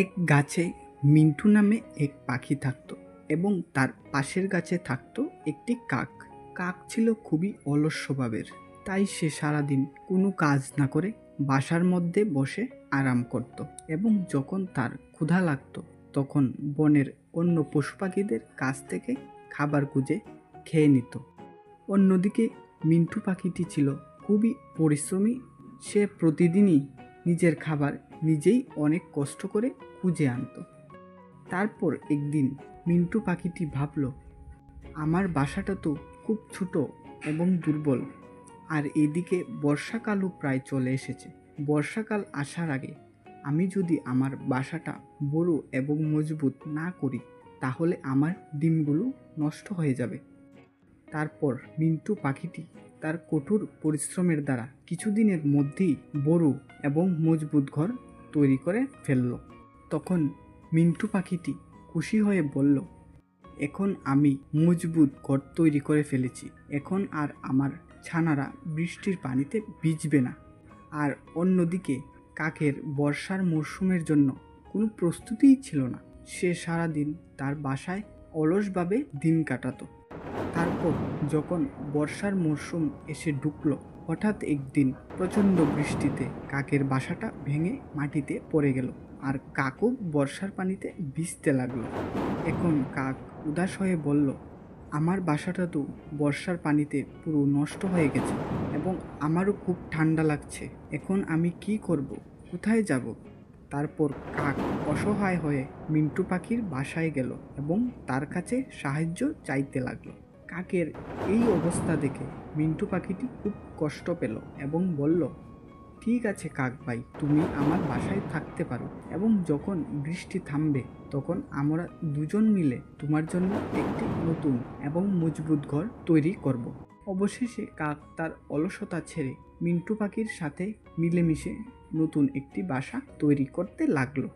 এক গাছে মিন্টু নামে এক পাখি থাকতো এবং তার পাশের গাছে থাকতো একটি কাক। কাক ছিল খুবই অলস স্বভাবের, তাই সে সারাদিন কোনো কাজ না করে বাসার মধ্যে বসে আরাম করত এবং যখন তার ক্ষুধা লাগতো তখন বনের অন্য পশু পাখিদের কাছ থেকে খাবার খুঁজে খেয়ে নিত। অন্যদিকে মিন্টু পাখিটি ছিল খুবই পরিশ্রমী। সে প্রতিদিনই নিজের খাবার নিজেই অনেক কষ্ট করে খুঁজে আনত। তারপর একদিন মিন্টু পাখিটি ভাবল, আমার বাসাটা তো খুব ছোট এবং দুর্বল, আর এদিকে বর্ষাকালও প্রায় চলে এসেছে। বর্ষাকাল আসার আগে আমি যদি আমার বাসাটা বড় এবং মজবুত না করি তাহলে আমার ডিমগুলো নষ্ট হয়ে যাবে। তারপর মিন্টু পাখিটি তার কঠোর পরিশ্রমের দ্বারা কিছুদিনের মধ্যেই বড় এবং মজবুত ঘর তৈরি করে ফেলল। তখন মিন্টু পাখিটি খুশি হয়ে বলল, এখন আমি মজবুত ঘর তৈরি করে ফেলেছি, এখন আর আমার ছানারা বৃষ্টির পানিতে ভিজবে না। আর অন্যদিকে কাকের বর্ষার মরশুমের জন্য কোনো প্রস্তুতিই ছিল না। সে সারাদিন তার বাসায় অলসভাবে দিন কাটাতো। তারপর যখন বর্ষার মরশুম এসে ঢুকলো, হঠাৎ একদিন প্রচণ্ড বৃষ্টিতে কাকের বাসাটা ভেঙে মাটিতে পড়ে গেল, আর কাকও বর্ষার পানিতে ভিজতে লাগলো। এখন কাক উদাস হয়ে বলল, আমার বাসাটা তো বর্ষার পানিতে পুরো নষ্ট হয়ে গেছে এবং আমারও খুব ঠান্ডা লাগছে। এখন আমি কি করব? কোথায় যাব? তারপর কাক অসহায় হয়ে মিন্টু পাখির বাসায় গেল এবং তার কাছে সাহায্য চাইতে লাগলো। কাকের এই অবস্থা দেখে মিন্টু পাখিটি খুব কষ্ট পেল এবং বলল, ঠিক আছে কাক ভাই, তুমি আমার বাসায় থাকতে পারো এবং যখন বৃষ্টি থামবে তখন আমরা দুজন মিলে তোমার জন্য একটি নতুন এবং মজবুত ঘর তৈরি করব। অবশেষে কাক তার অলসতা ছেড়ে মিন্টু পাখির সাথে মিলেমিশে নতুন একটি বাসা তৈরি করতে লাগলো।